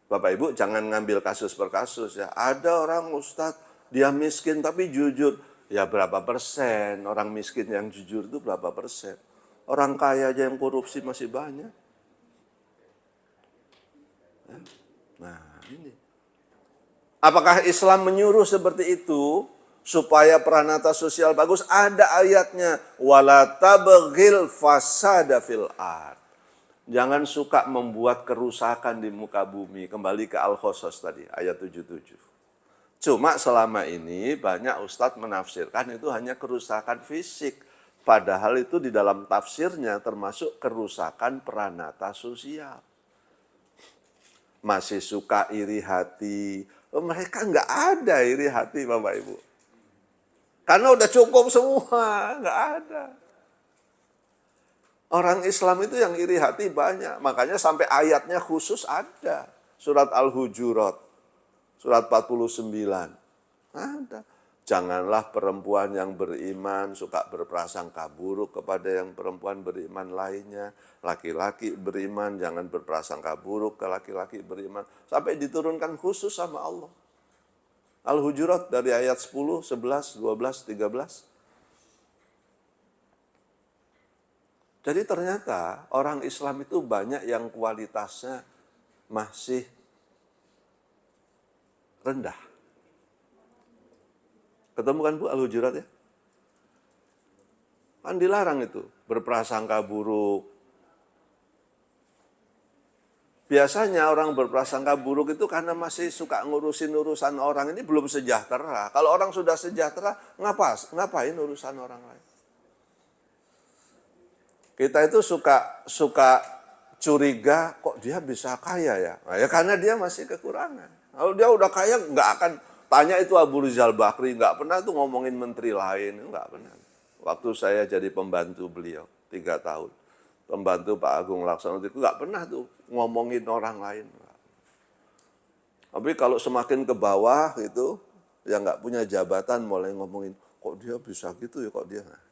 Bapak Ibu jangan ngambil kasus per kasus ya. Ada orang Ustadz, dia miskin tapi jujur. Ya berapa persen orang miskin yang jujur itu berapa persen? Orang kaya aja yang korupsi masih banyak. Nah ini. Apakah Islam menyuruh seperti itu? Supaya peranata sosial bagus, ada ayatnya. Wala tabghil fasada fil ard. Jangan suka membuat kerusakan di muka bumi. Kembali ke Al-Qasas tadi, ayat 77. Cuma selama ini banyak ustadz menafsirkan itu hanya kerusakan fisik. Padahal itu di dalam tafsirnya termasuk kerusakan peranata sosial. Masih suka iri hati. Mereka nggak ada iri hati Bapak Ibu. Karena udah cukup semua, nggak ada. Orang Islam itu yang iri hati banyak. Makanya sampai ayatnya khusus ada. Surat Al-Hujurat. Surat 49. Ada. Janganlah perempuan yang beriman suka berprasangka buruk kepada yang perempuan beriman lainnya. Laki-laki beriman jangan berprasangka buruk ke laki-laki beriman. Sampai diturunkan khusus sama Allah. Al-Hujurat dari ayat 10, 11, 12, 13. Jadi ternyata orang Islam itu banyak yang kualitasnya masih rendah. Ketemu kan Bu Al-Hujurat ya? Kan dilarang itu, berprasangka buruk. Biasanya orang berprasangka buruk itu karena masih suka ngurusin urusan orang ini belum sejahtera. Kalau orang sudah sejahtera, ngapain urusan orang lain? Kita itu suka curiga, kok dia bisa kaya ya? Nah, ya karena dia masih kekurangan. Kalau dia udah kaya, nggak akan tanya itu Abu Rizal Bakri, nggak pernah tuh ngomongin menteri lain, nggak pernah. Waktu saya jadi pembantu beliau 3 tahun, pembantu Pak Agung Laksono itu nggak pernah tuh ngomongin orang lain. Tapi kalau semakin ke bawah itu, yang nggak punya jabatan mulai ngomongin, kok dia bisa gitu ya, kok dia. Nah,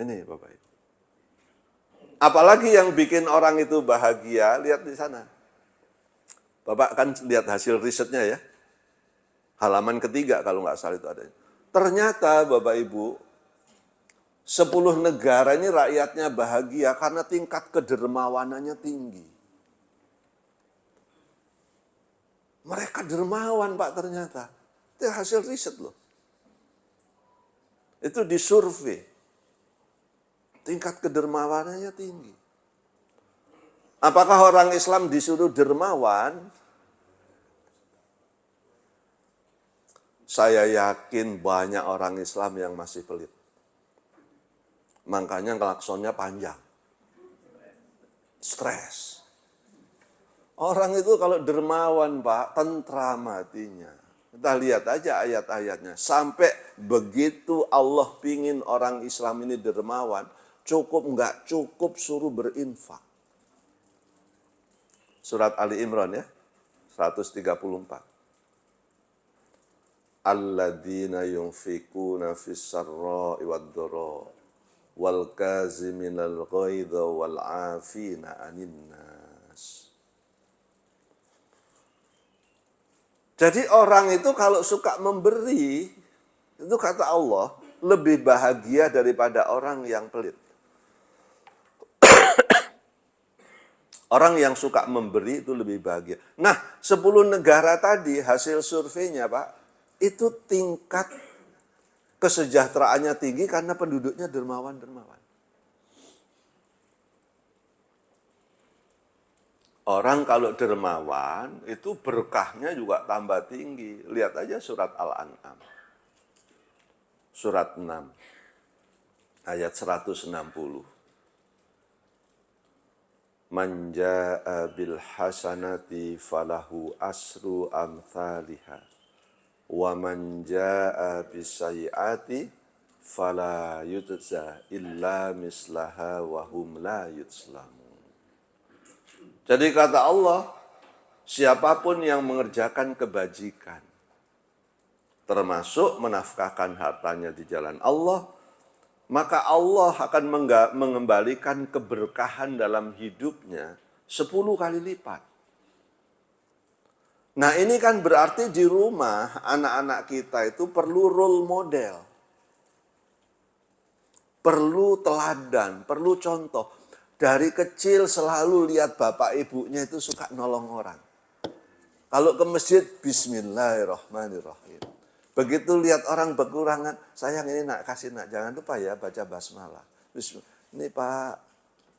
ini Bapak Ibu. Apalagi yang bikin orang itu bahagia, lihat di sana. Bapak kan lihat hasil risetnya ya. Halaman ketiga kalau nggak salah itu ada. Ternyata Bapak Ibu, 10 negara ini rakyatnya bahagia karena tingkat kedermawanannya tinggi. Mereka dermawan Pak ternyata. Itu hasil riset loh. Itu disurvei. Tingkat kedermawanannya tinggi. Apakah orang Islam disuruh dermawan? Saya yakin banyak orang Islam yang masih pelit. Makanya klaksonnya panjang. Stres. Orang itu kalau dermawan Pak, tentram hatinya. Kita lihat aja ayat-ayatnya. Sampai begitu Allah pingin orang Islam ini dermawan, nggak cukup suruh berinfak. Surat Ali Imran ya, 134. Alladzina yunfikuna fis-sarra'i wad-dharra wal kaziminal ghaidha wal 'afina 'anil nas. Jadi orang itu kalau suka memberi, itu kata Allah, lebih bahagia daripada orang yang pelit. Orang yang suka memberi itu lebih bahagia. Nah, 10 negara tadi hasil surveinya Pak, itu tingkat kesejahteraannya tinggi karena penduduknya dermawan-dermawan. Orang kalau dermawan itu berkahnya juga tambah tinggi. Lihat aja surat Al-An'am. Surat 6 ayat 160. Man jaa'a bil hasanati falahu asru amthaliha wa man jaa'a bis sayyi'ati fala yujza illa mislaha wa hum la yuzlamun. Jadi kata Allah, siapapun yang mengerjakan kebajikan, termasuk menafkahkan hartanya di jalan Allah, maka Allah akan mengembalikan keberkahan dalam hidupnya 10 kali lipat. Nah ini kan berarti di rumah anak-anak kita itu perlu role model. Perlu teladan, perlu contoh. Dari kecil selalu lihat bapak ibunya itu suka nolong orang. Kalau ke masjid, bismillahirrahmanirrahim. Begitu lihat orang berkurangan, sayang ini nak kasih nak, jangan lupa ya baca basmalah. Ini Pak,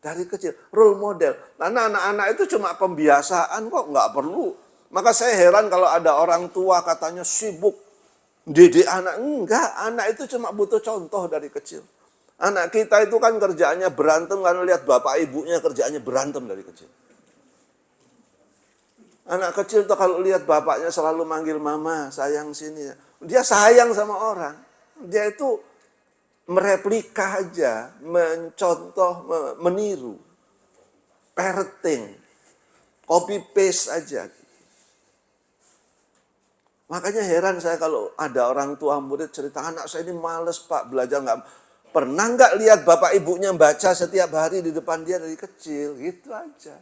dari kecil, role model. Karena anak-anak itu cuma pembiasaan kok, nggak perlu. Maka saya heran kalau ada orang tua katanya sibuk didik anak. Enggak, anak itu cuma butuh contoh dari kecil. Anak kita itu kan kerjaannya berantem, karena lihat bapak ibunya kerjaannya berantem dari kecil. Anak kecil tuh kalau lihat bapaknya selalu manggil mama, sayang sini. Dia sayang sama orang. Dia itu mereplika aja, mencontoh, meniru. Parenting. Copy paste aja. Makanya heran saya kalau ada orang tua murid cerita, anak saya ini males Pak, belajar nggak. Pernah nggak lihat bapak ibunya baca setiap hari di depan dia dari kecil? Gitu aja.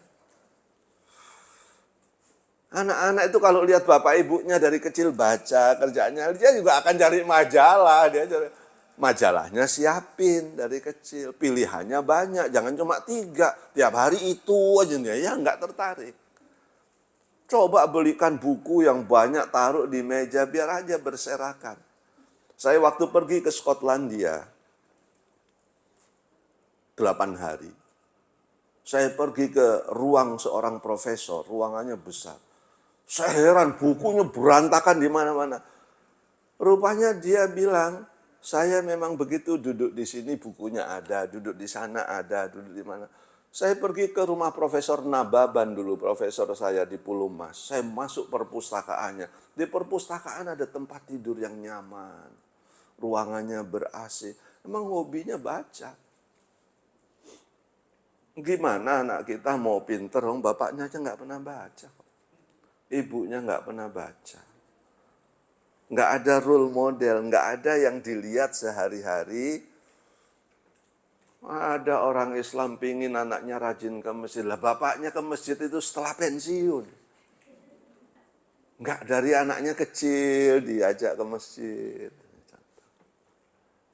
Anak-anak itu kalau lihat bapak ibunya dari kecil baca kerjanya, dia juga akan cari majalah. Majalahnya siapin dari kecil. Pilihannya banyak, jangan cuma 3. Tiap hari itu aja, ya nggak tertarik. Coba belikan buku yang banyak, taruh di meja, biar aja berserakan. Saya waktu pergi ke Skotlandia, 8 hari. Saya pergi ke ruang seorang profesor, ruangannya besar. Saya heran, bukunya berantakan di mana-mana. Rupanya dia bilang, saya memang begitu duduk di sini bukunya ada, duduk di sana ada, duduk di mana. Saya pergi ke rumah Profesor Nababan dulu, profesor saya di Pulau Mas. Saya masuk perpustakaannya. Di perpustakaan ada tempat tidur yang nyaman. Ruangannya ber-AC. Emang hobinya baca. Gimana anak kita mau pinter, bapaknya aja nggak pernah baca. Ibunya nggak pernah baca. Nggak ada role model, nggak ada yang dilihat sehari-hari. Ada orang Islam pingin anaknya rajin ke masjid. Lah bapaknya ke masjid itu setelah pensiun. Nggak dari anaknya kecil diajak ke masjid.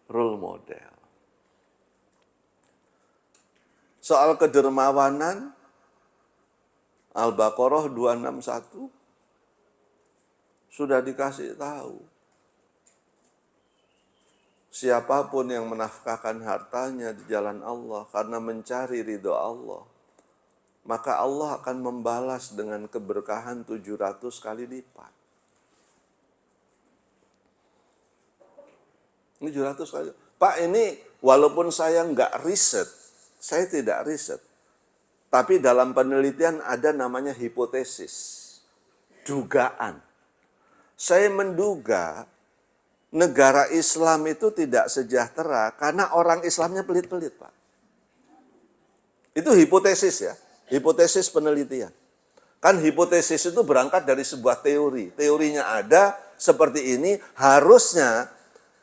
Role model. Soal kedermawanan, Al-Baqarah 261 sudah dikasih tahu. Siapapun yang menafkahkan hartanya di jalan Allah karena mencari ridho Allah, maka Allah akan membalas dengan keberkahan 700 kali lipat. 700 kali. Pak, ini walaupun saya nggak riset, saya tidak riset. Tapi dalam penelitian ada namanya hipotesis. Dugaan. Saya menduga negara Islam itu tidak sejahtera karena orang Islamnya pelit-pelit, Pak. Itu hipotesis ya, hipotesis penelitian. Kan hipotesis itu berangkat dari sebuah teori. Teorinya ada seperti ini, harusnya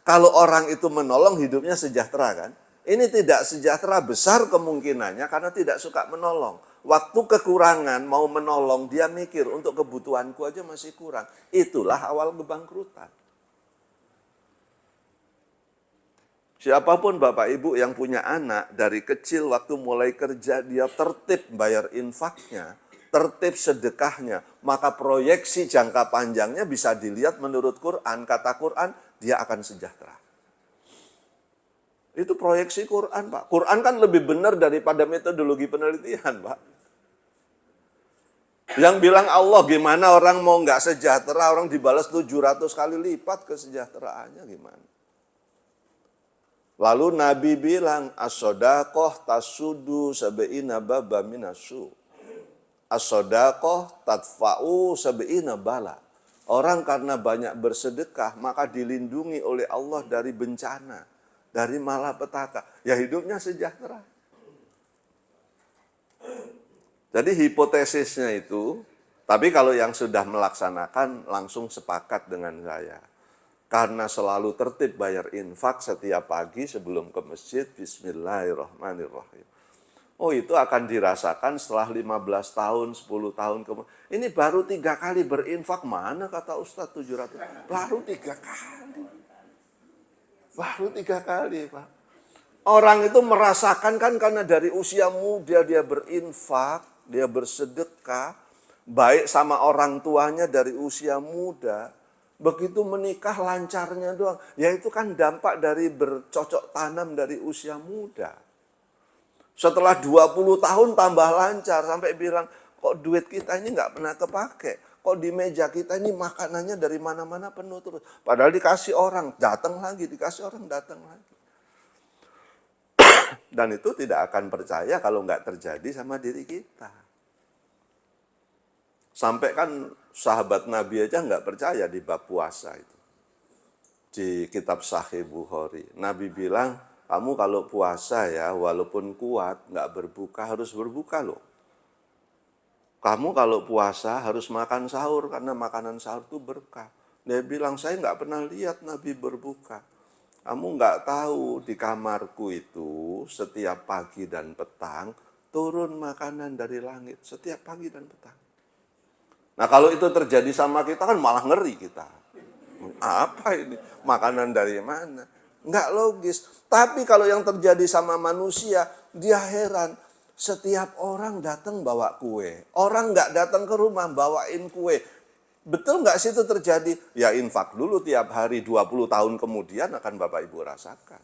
kalau orang itu menolong hidupnya sejahtera kan. Ini tidak sejahtera, besar kemungkinannya karena tidak suka menolong. Waktu kekurangan mau menolong, dia mikir untuk kebutuhanku aja masih kurang. Itulah awal kebangkrutan. Siapapun Bapak Ibu yang punya anak, dari kecil waktu mulai kerja dia tertib bayar infaknya, tertib sedekahnya, maka proyeksi jangka panjangnya bisa dilihat menurut Quran. Kata Quran, dia akan sejahtera. Itu proyeksi Quran, Pak. Quran kan lebih benar daripada metodologi penelitian, Pak. Yang bilang Allah, gimana orang mau nggak sejahtera, orang dibalas 700 kali lipat kesejahteraannya gimana? Lalu Nabi bilang, as-sodaqoh tasudu sab'ina baba minasu. As-sodaqoh tadfa'u sab'ina bala. Orang karena banyak bersedekah, maka dilindungi oleh Allah dari bencana, dari malapetaka. Ya hidupnya sejahtera. Jadi hipotesisnya itu, tapi kalau yang sudah melaksanakan langsung sepakat dengan saya. Karena selalu tertib bayar infak setiap pagi sebelum ke masjid, bismillahirrahmanirrahim. Oh itu akan dirasakan setelah 15 tahun, 10 tahun kemudian. Ini baru 3 kali berinfak, mana kata Ustadz 700? Baru 3 kali. Baru 3 kali Pak. Orang itu merasakan kan karena dari usia muda dia berinfak, dia bersedekah, baik sama orang tuanya dari usia muda. Begitu menikah lancarnya doang. Ya itu kan dampak dari bercocok tanam dari usia muda. Setelah 20 tahun tambah lancar, sampai bilang, kok duit kita ini nggak pernah kepake. Kok di meja kita ini makanannya dari mana-mana penuh terus. Padahal dikasih orang, datang lagi, dikasih orang, datang lagi. Dan itu tidak akan percaya kalau nggak terjadi sama diri kita. Sampai kan sahabat Nabi aja nggak percaya di bab puasa itu. Di kitab Sahih Bukhari. Nabi bilang, kamu kalau puasa ya, walaupun kuat, nggak berbuka, harus berbuka loh. Kamu kalau puasa harus makan sahur, karena makanan sahur itu berkah. Dia bilang, saya nggak pernah lihat Nabi berbuka. Kamu nggak tahu, di kamarku itu setiap pagi dan petang, turun makanan dari langit, setiap pagi dan petang. Nah kalau itu terjadi sama kita kan malah ngeri kita. Apa ini? Makanan dari mana? Nggak logis. Tapi kalau yang terjadi sama manusia, dia heran. Setiap orang datang bawa kue. Orang nggak datang ke rumah bawain kue. Betul nggak sih itu terjadi? Ya infak dulu tiap hari 20 tahun kemudian akan Bapak Ibu rasakan.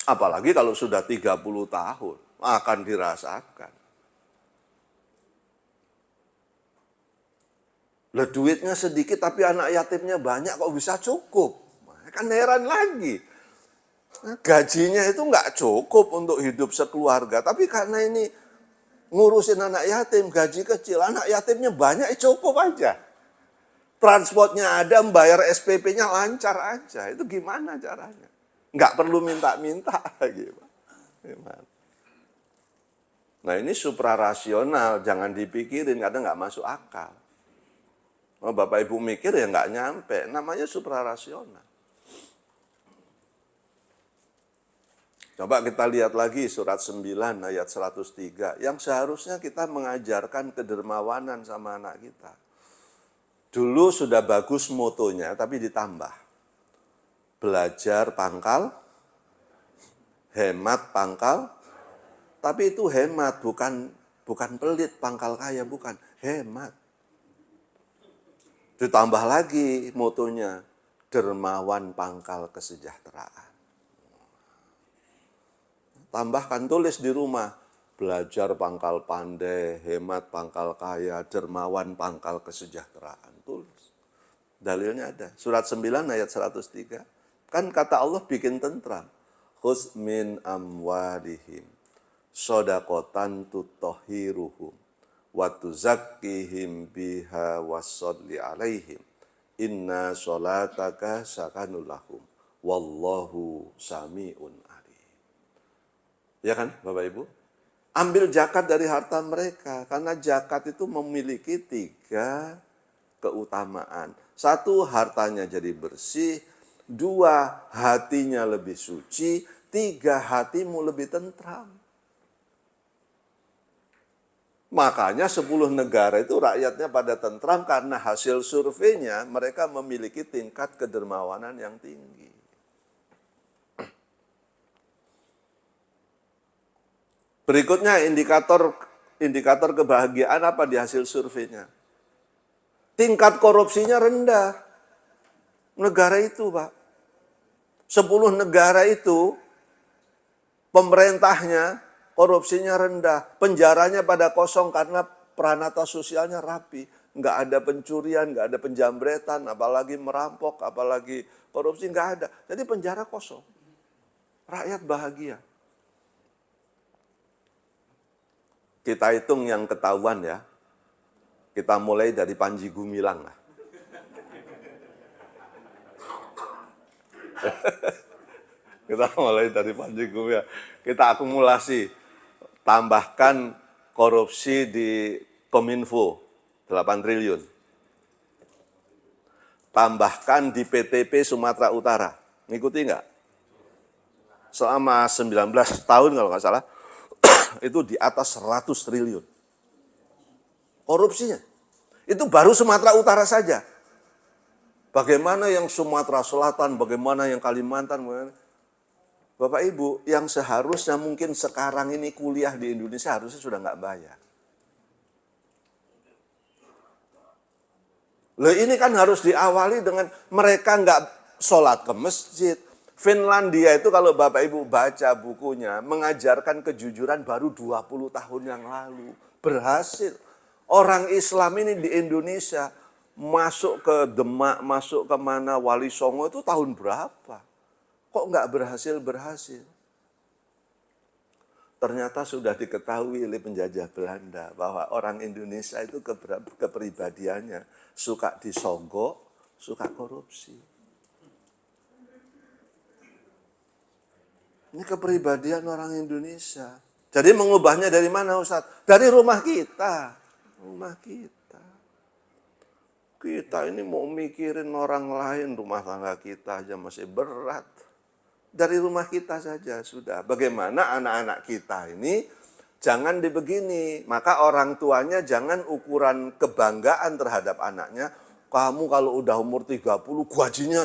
Apalagi kalau sudah 30 tahun akan dirasakan. Lah duitnya sedikit tapi anak yatimnya banyak kok bisa cukup? Kan heran lagi. Gajinya itu nggak cukup untuk hidup sekeluarga. Tapi karena ini ngurusin anak yatim, gaji kecil, anak yatimnya banyak, cukup aja. Transportnya ada, membayar SPP-nya lancar aja. Itu gimana caranya? Nggak perlu minta-minta lagi. Gimana? Nah ini suprarasional, jangan dipikirin, kadang nggak masuk akal. Oh, Bapak Ibu mikir ya nggak nyampe, namanya suprarasional. Coba kita lihat lagi surat 9 ayat 103, yang seharusnya kita mengajarkan kedermawanan sama anak kita. Dulu sudah bagus motonya, tapi ditambah. Belajar pangkal, hemat pangkal, tapi itu hemat, bukan pelit pangkal kaya, bukan, hemat. Ditambah lagi motonya, dermawan pangkal kesejahteraan. Tambahkan tulis di rumah, belajar pangkal pandai, hemat pangkal kaya, dermawan pangkal kesejahteraan. Tulis. Dalilnya ada. Surat 9 ayat 103. Kan kata Allah bikin tentram. Khuz min amwalihim sodakotan tutohiruhum wa tuzakkihim biha wassalli alaihim inna sholataka sakanul lahum wallahu sami'un alim. Ya kan Bapak Ibu? Ambil zakat dari harta mereka, karena zakat itu memiliki 3 keutamaan. 1, hartanya jadi bersih. 2, hatinya lebih suci. 3, hatimu lebih tentram. Makanya 10 negara itu rakyatnya pada tentram karena hasil surveinya mereka memiliki tingkat kedermawanan yang tinggi. Berikutnya indikator kebahagiaan apa di hasil surveinya? Tingkat korupsinya rendah. Negara itu, Pak. 10 negara itu pemerintahnya korupsinya rendah, penjaranya pada kosong karena peranata sosialnya rapi. Nggak ada pencurian, nggak ada penjambretan, apalagi merampok, apalagi korupsi, nggak ada. Jadi penjara kosong. Rakyat bahagia. Kita hitung yang ketahuan ya. Kita mulai dari Panji Gumilang lah. Kita mulai dari Panji Gumilang. Kita akumulasi. Tambahkan korupsi di Kominfo, 8 triliun. Tambahkan di PTP Sumatera Utara. Ngikuti nggak? Selama 19 tahun kalau nggak salah, itu di atas 100 triliun. Korupsinya. Itu baru Sumatera Utara saja. Bagaimana yang Sumatera Selatan, bagaimana yang Kalimantan, Bapak Ibu, yang seharusnya mungkin sekarang ini kuliah di Indonesia harusnya sudah nggak bayar. Loh ini kan harus diawali dengan mereka nggak sholat ke masjid. Finlandia itu kalau Bapak Ibu baca bukunya, mengajarkan kejujuran baru 20 tahun yang lalu. Berhasil. Orang Islam ini di Indonesia masuk ke Demak, masuk ke mana, Wali Songo itu tahun berapa? Kok nggak berhasil? Ternyata sudah diketahui oleh penjajah Belanda bahwa orang Indonesia itu kepribadiannya suka disogok, suka korupsi. Ini kepribadian orang Indonesia. Jadi mengubahnya dari mana Ustadz? Dari rumah kita. Rumah kita. Kita ini mau mikirin orang lain, rumah tangga kita aja masih berat. Dari rumah kita saja sudah. Bagaimana anak-anak kita ini jangan dibegini. Maka orang tuanya jangan ukuran kebanggaan terhadap anaknya. Kamu kalau udah umur 30 gajinya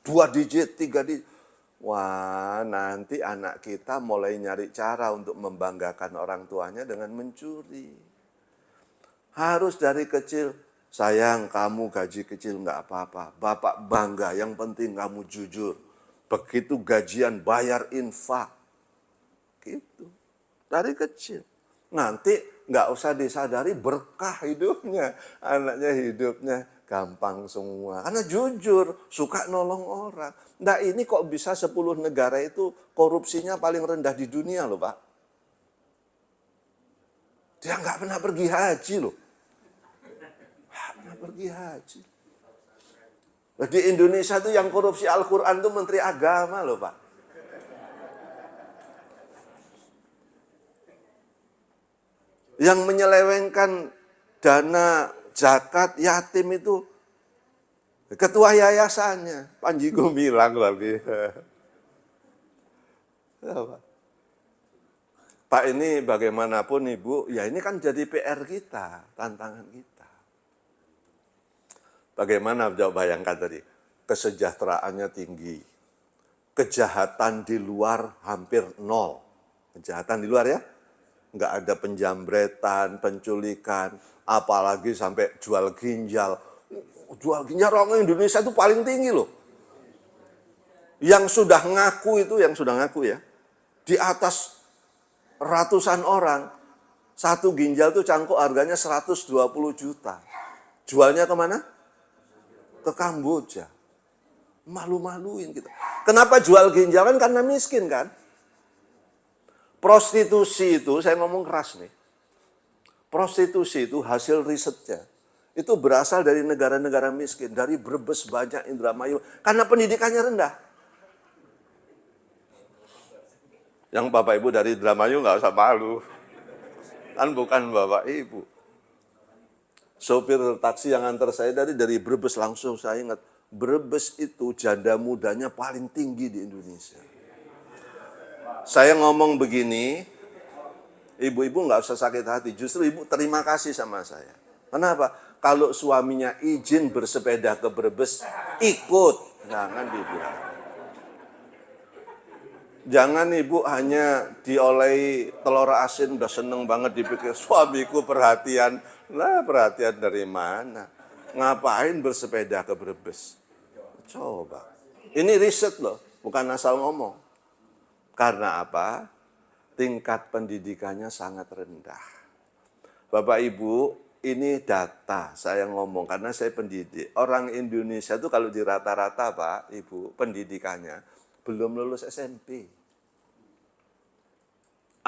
2 digit, 3 digit. Wah, nanti anak kita mulai nyari cara untuk membanggakan orang tuanya dengan mencuri. Harus dari kecil, sayang kamu gaji kecil nggak apa-apa. Bapak bangga, yang penting kamu jujur. Begitu gajian bayar infak. Gitu. Dari kecil. Nanti nggak usah disadari berkah hidupnya. Anaknya hidupnya gampang semua. Karena jujur, suka nolong orang. Nah ini kok bisa 10 negara itu korupsinya paling rendah di dunia loh Pak. Dia nggak pernah pergi haji loh. Nggak pernah pergi haji. Di Indonesia tuh yang korupsi Al-Quran tuh Menteri Agama loh Pak. Yang menyelewengkan dana zakat yatim itu ketua yayasannya, Panji Gumilang lagi. Pak ini bagaimanapun Ibu, ya ini kan jadi PR kita, tantangan kita. Bagaimana coba bayangkan tadi, kesejahteraannya tinggi, kejahatan di luar hampir nol. Kejahatan di luar ya, nggak ada penjambretan, penculikan, apalagi sampai jual ginjal. Jual ginjal orang Indonesia itu paling tinggi loh. Yang sudah ngaku ya, di atas ratusan orang, satu ginjal itu cangkuk harganya 120 juta. Jualnya kemana? Ke Kamboja. Malu-maluin kita. Kenapa jual ginjal? Kan karena miskin kan? Prostitusi itu, saya ngomong keras nih. Prostitusi itu hasil risetnya. Itu berasal dari negara-negara miskin. Dari Brebes banyak, Indramayu. Karena pendidikannya rendah. Yang Bapak Ibu dari Indramayu nggak usah malu. Kan bukan Bapak Ibu. Sopir taksi yang antar saya dari Brebes langsung saya ingat. Brebes itu janda mudanya paling tinggi di Indonesia. Saya ngomong begini, ibu-ibu nggak usah sakit hati. Justru ibu terima kasih sama saya. Kenapa? Kalau suaminya izin bersepeda ke Brebes, ikut. Jangan dibilang. Jangan ibu hanya diolehi telur asin, udah seneng banget dipikir suamiku perhatian. Nah perhatian dari mana? Ngapain bersepeda ke Brebes? Coba. Ini riset loh, bukan asal ngomong. Karena apa? Tingkat pendidikannya sangat rendah. Bapak Ibu, ini data saya ngomong karena saya pendidik. Orang Indonesia itu kalau di rata-rata Pak, Ibu, pendidikannya belum lulus SMP.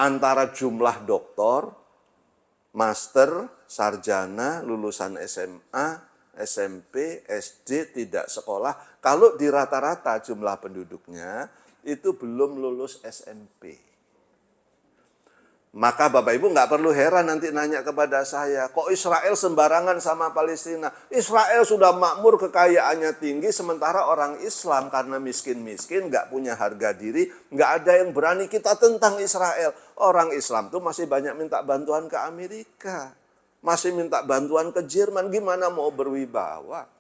Antara jumlah doktor, master, sarjana, lulusan SMA, SMP, SD, tidak sekolah. Kalau di rata-rata jumlah penduduknya itu belum lulus SMP. Maka Bapak Ibu nggak perlu heran nanti nanya kepada saya, kok Israel sembarangan sama Palestina? Israel sudah makmur, kekayaannya tinggi, sementara orang Islam karena miskin-miskin, nggak punya harga diri, nggak ada yang berani kita tentang Israel. Orang Islam tuh masih banyak minta bantuan ke Amerika, masih minta bantuan ke Jerman, gimana mau berwibawa?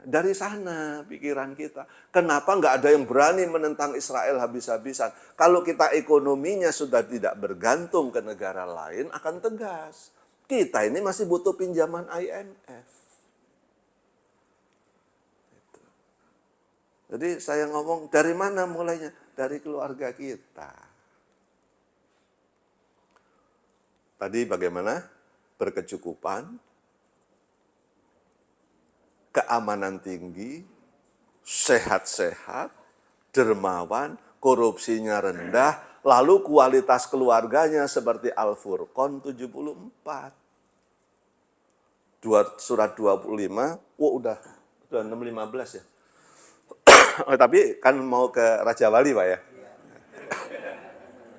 Dari sana pikiran kita. Kenapa nggak ada yang berani menentang Israel habis-habisan? Kalau kita ekonominya sudah tidak bergantung ke negara lain, akan tegas. Kita ini masih butuh pinjaman IMF. Jadi saya ngomong, dari mana mulainya? Dari keluarga kita. Tadi bagaimana? Berkecukupan, keamanan tinggi, sehat-sehat, dermawan, korupsinya rendah, lalu kualitas keluarganya seperti Al-Furqan 74. Surat 25, udah 6:15 ya. Tapi kan mau ke Raja Wali Pak ya.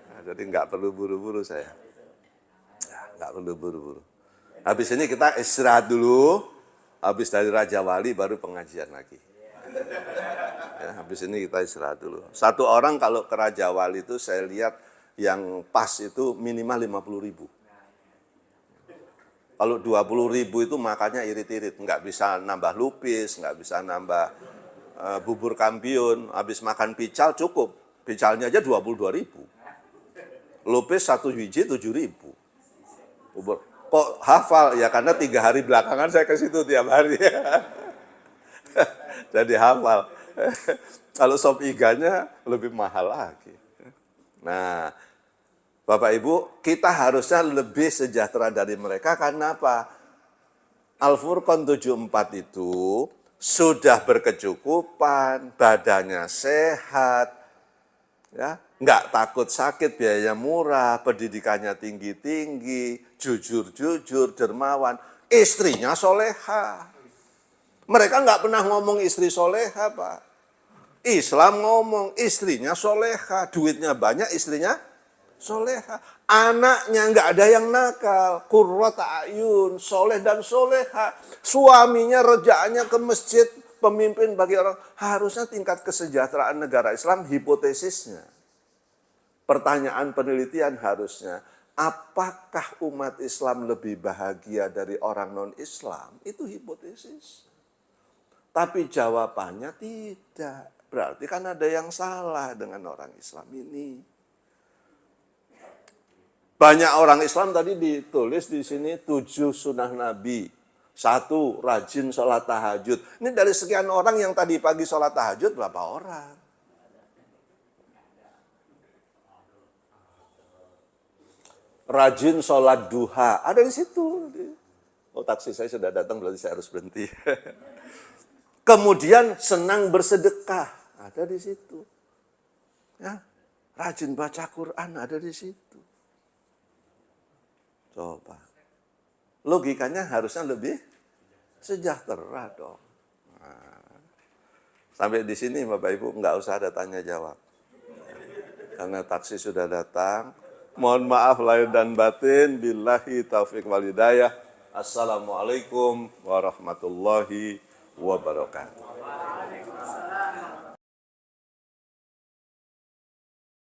Nah, jadi nggak perlu buru-buru saya. Nggak perlu buru-buru. Habis ini kita istirahat dulu. Habis dari Raja Wali baru pengajian lagi. Ya, habis ini kita istirahat dulu. Satu orang kalau ke Raja Wali itu saya lihat yang pas itu minimal 50.000. Kalau 20.000 itu makannya irit-irit. Nggak bisa nambah lupis, nggak bisa nambah bubur kampiun. Habis makan pical cukup. Picalnya aja 22.000. Lupis 1 biji 7.000. Bubur. Kok hafal? Ya karena 3 hari belakangan saya ke situ tiap hari. Jadi hafal. Kalau sop iganya lebih mahal lagi. Nah, Bapak Ibu, kita harusnya lebih sejahtera dari mereka karena apa? Al-Furqan 74 itu sudah berkecukupan, badannya sehat, ya, nggak takut sakit, biaya murah, pendidikannya tinggi-tinggi, jujur-jujur, dermawan, istrinya soleha. Mereka nggak pernah ngomong istri soleha, Pak. Islam ngomong istrinya soleha, duitnya banyak, istrinya soleha. Anaknya nggak ada yang nakal, qurrat a'yun, soleh dan soleha. Suaminya rejaannya ke masjid, pemimpin bagi orang. Harusnya tingkat kesejahteraan negara Islam, hipotesisnya. Pertanyaan penelitian harusnya, apakah umat Islam lebih bahagia dari orang non-Islam? Itu hipotesis. Tapi jawabannya tidak. Berarti kan ada yang salah dengan orang Islam ini. Banyak orang Islam tadi ditulis di sini 7 sunnah Nabi. 1, rajin sholat tahajud. Ini dari sekian orang yang tadi pagi sholat tahajud, berapa orang? Rajin sholat duha, ada di situ. Oh, taksi saya sudah datang, berarti saya harus berhenti. Kemudian senang bersedekah, ada di situ. Ya, rajin baca Quran, ada di situ. Coba. Logikanya harusnya lebih sejahtera dong. Nah, sampai di sini Bapak Ibu nggak usah ada tanya jawab. Karena taksi sudah datang. Mohon maaf lahir dan batin. Billahi taufiq wal hidayah. Assalamualaikum warahmatullahi wabarakatuh.